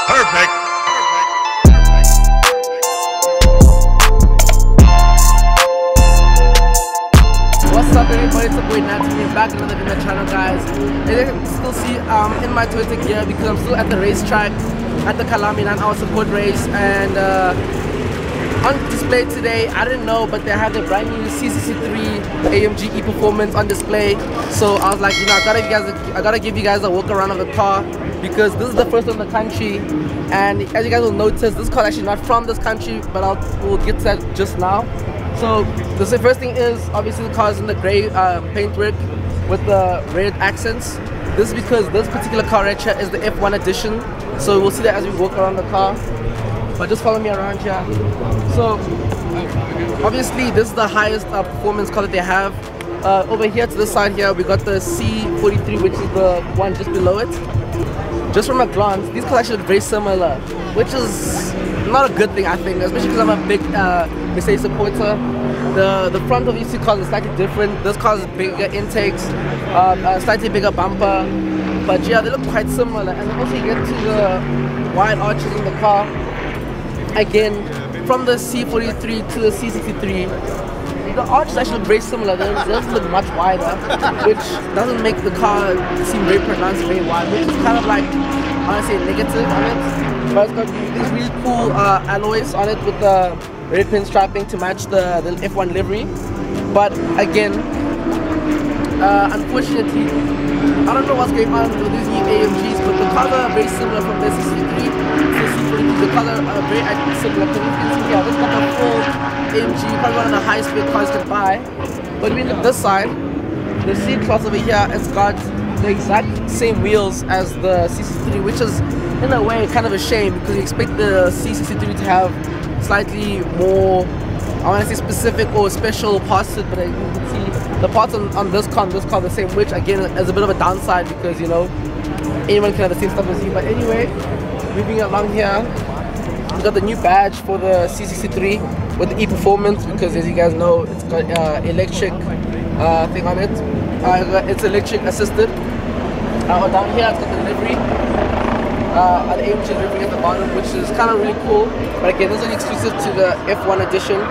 Perfect. What's up everybody, it's your boy Nathi, back another video on the channel guys. As you can still see, in my Toyota gear because I'm still at the racetrack at the Kyalami 9-hour support race, and on display today, I didn't know, but they have the brand new C63 AMG E-Performance on display. So I was like, you know, I gotta give you guys a walk around of the car because this is the first one in the country, and as you guys will notice, this car is actually not from this country, but we'll get to that just now. So the first thing is obviously the car is in the grey paintwork with the red accents. This is because this particular car right here is the F1 edition, so we'll see that as we walk around the car. But just follow me around here. So obviously this is the highest performance car that they have. Over here to this side here we got the C43, which is the one just below it. Just from a glance, these cars actually look very similar, which is not a good thing, I think, especially because I'm a big Mercedes supporter. The front of these two cars is slightly different. This car is bigger intakes, slightly bigger bumper, but yeah, they look quite similar. And also you get to the wide arches in the car. Again, from the C43 to the C63, the arches actually look very similar. They look much wider, which doesn't make the car seem very pronounced, very wide, which is kind of like, honestly, negative on it. But it's got these really cool alloys on it with the red pin striping to match the F1 livery. But again, unfortunately, I don't know what's going on with these new AMGs, but the cars are very similar from the C63 to the C43. The cars are very similar. Yeah, this got a full AMG, probably one of the highest paid cars you can buy. But when you look this side, the C-Class over here, it's got the exact same wheels as the C63, which is in a way kind of a shame because you expect the C63 to have slightly more, I want to say, specific or special parts to it, but you can see the parts on this car are the same, which again is a bit of a downside because, you know, anyone can have the same stuff as you. But anyway, moving along here, we got the new badge for the C63 with the E-Performance because, as you guys know, it's got electric thing on it. It's electric assisted. Down here it's got the livery, an AMG livery at the bottom, which is kind of really cool. But again, this is exclusive to the F1 edition.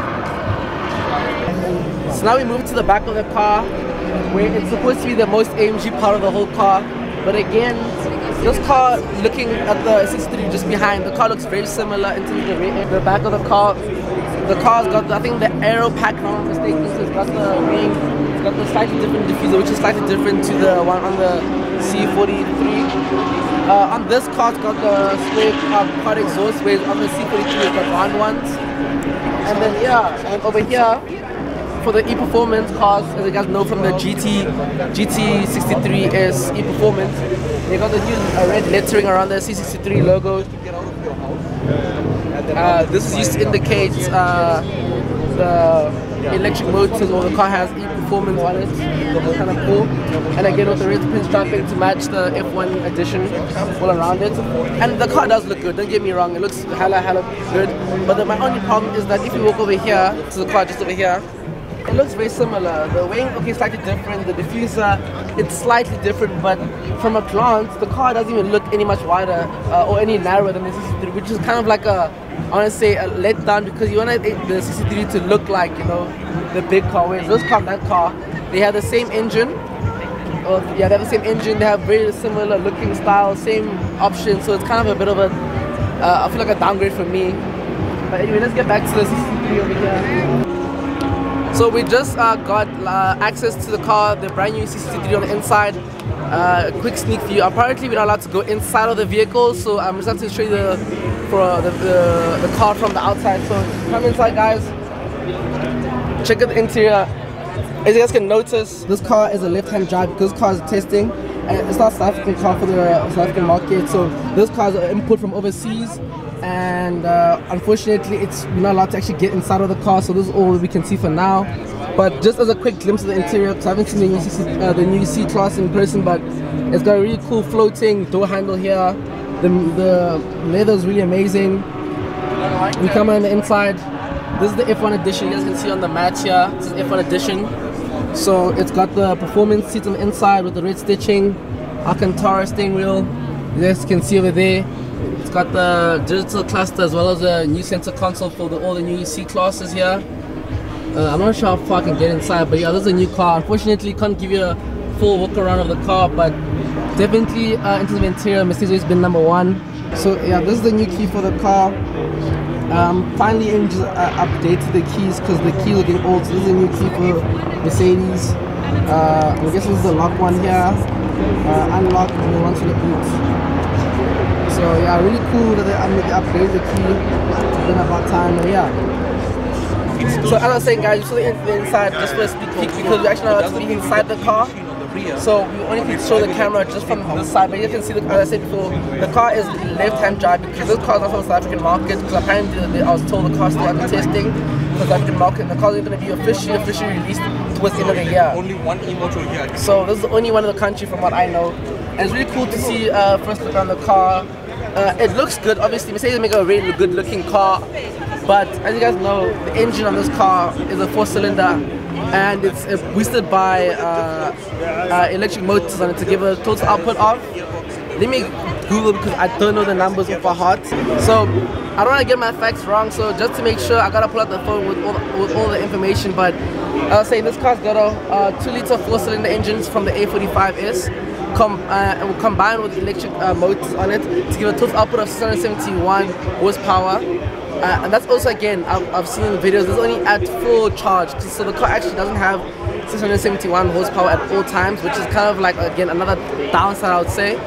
So now we move to the back of the car, where it's supposed to be the most AMG part of the whole car. But again, this car, looking at the C63 just behind, the car looks very similar into the back of the car. The car's got, I think, the aero pack, if I'm not mistaken, so it's got the wing, it's got the slightly different diffuser, which is slightly different to the one on the C43. On this car, it's got the square quad exhaust, whereas on the C43 it's got round ones. And then yeah, and over here, for the E-Performance cars, as you guys know from the GT63 S E-Performance, they got the new red lettering around the C63 logo. This is used to indicate the electric motors, or the car has E-Performance on it. It's kind of cool. And again with the red pin striping to match the F1 edition all around it. And the car does look good, don't get me wrong, it looks hella good. But my only problem is that if you walk over here to the car just over here, it looks very similar. The wing, okay, slightly different. The diffuser, it's slightly different, but from a glance, the car doesn't even look any much wider or any narrower than the C63, which is kind of like a, I want to say, a letdown, because you want the C63 to look like, you know, the big car. Whereas this car, that car, they have the same engine. Yeah, they have the same engine. They have very similar looking style, same options. So it's kind of a bit of a, I feel like a downgrade for me. But anyway, let's get back to the C63 over here. So we just got access to the car, the brand new C63 on the inside. Quick sneak view. Apparently we're not allowed to go inside of the vehicle, so I'm just going to show you the car from the outside. So come inside, guys. Check out the interior. As you guys can notice, this car is a left-hand drive because this car is testing, and it's not a South African car for the South African market. So this car is an import from overseas. And unfortunately we're not allowed to actually get inside of the car, so this is all we can see for now. But just as a quick glimpse of the interior, because I haven't seen the new C-Class in person, but it's got a really cool floating door handle here. The leather is really amazing. We come on the inside. This is the F1 edition. You guys can see on the mat here, this is F1 edition. So it's got the performance seats on the inside with the red stitching, Alcantara steering wheel. You guys can see over there. got the digital cluster as well as a new center console for all the new C classes here. I'm not sure how far I can get inside, but yeah, this is a new car. Unfortunately, can't give you a full walk around of the car, but definitely into the interior, Mercedes has been #1. So yeah, this is the new key for the car. Finally just updated the keys because the keys are getting old, so this is a new key for Mercedes. I guess this is the lock one here. Unlock and then onto the boot. So yeah, really cool that they upgraded the key. It's been about time, and yeah. So as I was saying, guys, you saw the inside just for a sneak peek because we actually know how to be inside the car. So we only can show the camera just from this side, but you can see, as I said before, the car is left-hand drive because this car is not from the South African market, because apparently I was told the car is still under testing for the South African market. The car is going to be officially released towards the end of the year. Only one e-motor here. So this is the only one in the country from what I know. And it's really cool to see first look around the car. It looks good, obviously. Mercedes make a really good looking car, but as you guys know, the engine on this car is a 4-cylinder. And it's boosted by electric motors on it to give a total output of. Let me Google because I don't know the numbers off by heart. So I don't want to get my facts wrong. So just to make sure, I gotta pull out the phone with all the information. But I was saying this car's got a 2-liter 4-cylinder engines from the A45S, combined with electric motors on it to give a total output of 671 horsepower. And that's also, again, I've seen the videos, it's only at full charge, so the car actually doesn't have 671 horsepower at all times, which is kind of like, again, another downside, I would say.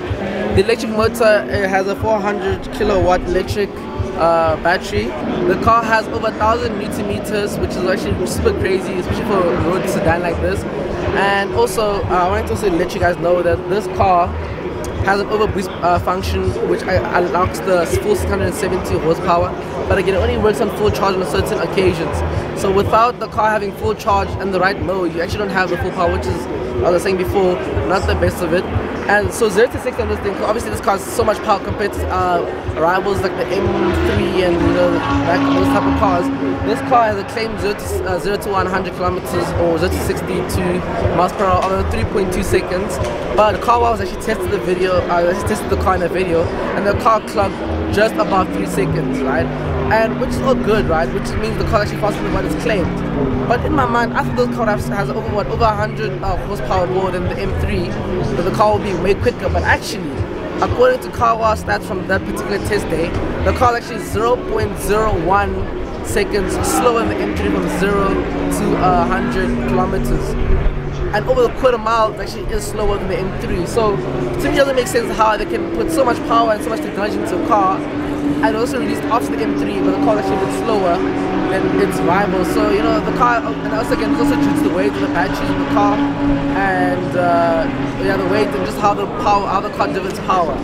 The electric motor, it has a 400 kilowatt electric battery. The car has over 1,000 Newton meters, which is actually super crazy, especially for a road sedan like this. And also, I wanted to also let you guys know that this car has an overboost function which unlocks the full 670 horsepower, but again it only works on full charge on certain occasions. So without the car having full charge and the right mode, you actually don't have the full power, which is, as I was saying before, not the best of it. And so 0 to 60 on this thing, obviously this car has so much power compared to rivals like the M3 and like those type of cars. This car has a claimed 0 to 100 kilometers or 0 to 62 miles per hour on 3.2 seconds. But the car was actually tested the video, tested the car in a video, and the car clocked just about 3 seconds, right? And which is all good, right? Which means the car actually faster than what is claimed. But in my mind, I thought this car has over 100 horsepower more than the M3, but the car will be way quicker. But actually, according to CarWow stats from that particular test day, the car is actually 0.01 seconds slower than the M3 from 0 to 100 kilometers. And over the quarter mile, it actually is slower than the M3. So to me, it doesn't make sense how they can put so much power and so much technology into a car and also released after the M3, but the car is actually a bit slower than its rival. So the car, and also again, it's also due to the weight of the battery in the car, and yeah, the weight and just how the car delivers power.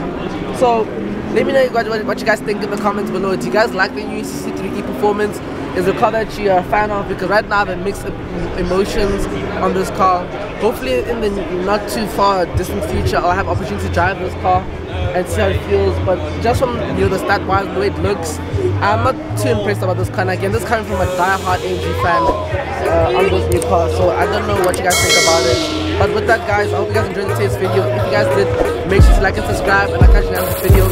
So let me know what you guys think in the comments below. Do you guys like the new C63 E-Performance? Is a car that you are a fan of? Because right now they mixed emotions on this car. Hopefully in the not too far distant future I'll have opportunity to drive this car and see how it feels. But just from the stat wise, the way it looks, I'm not too impressed about this car. And again, this is coming from a die-hard AMG fan on this new car, so I don't know what you guys think about it. But with that, guys, I hope you guys enjoyed today's video. If you guys did, make sure to like and subscribe, and I'll catch you in the next video.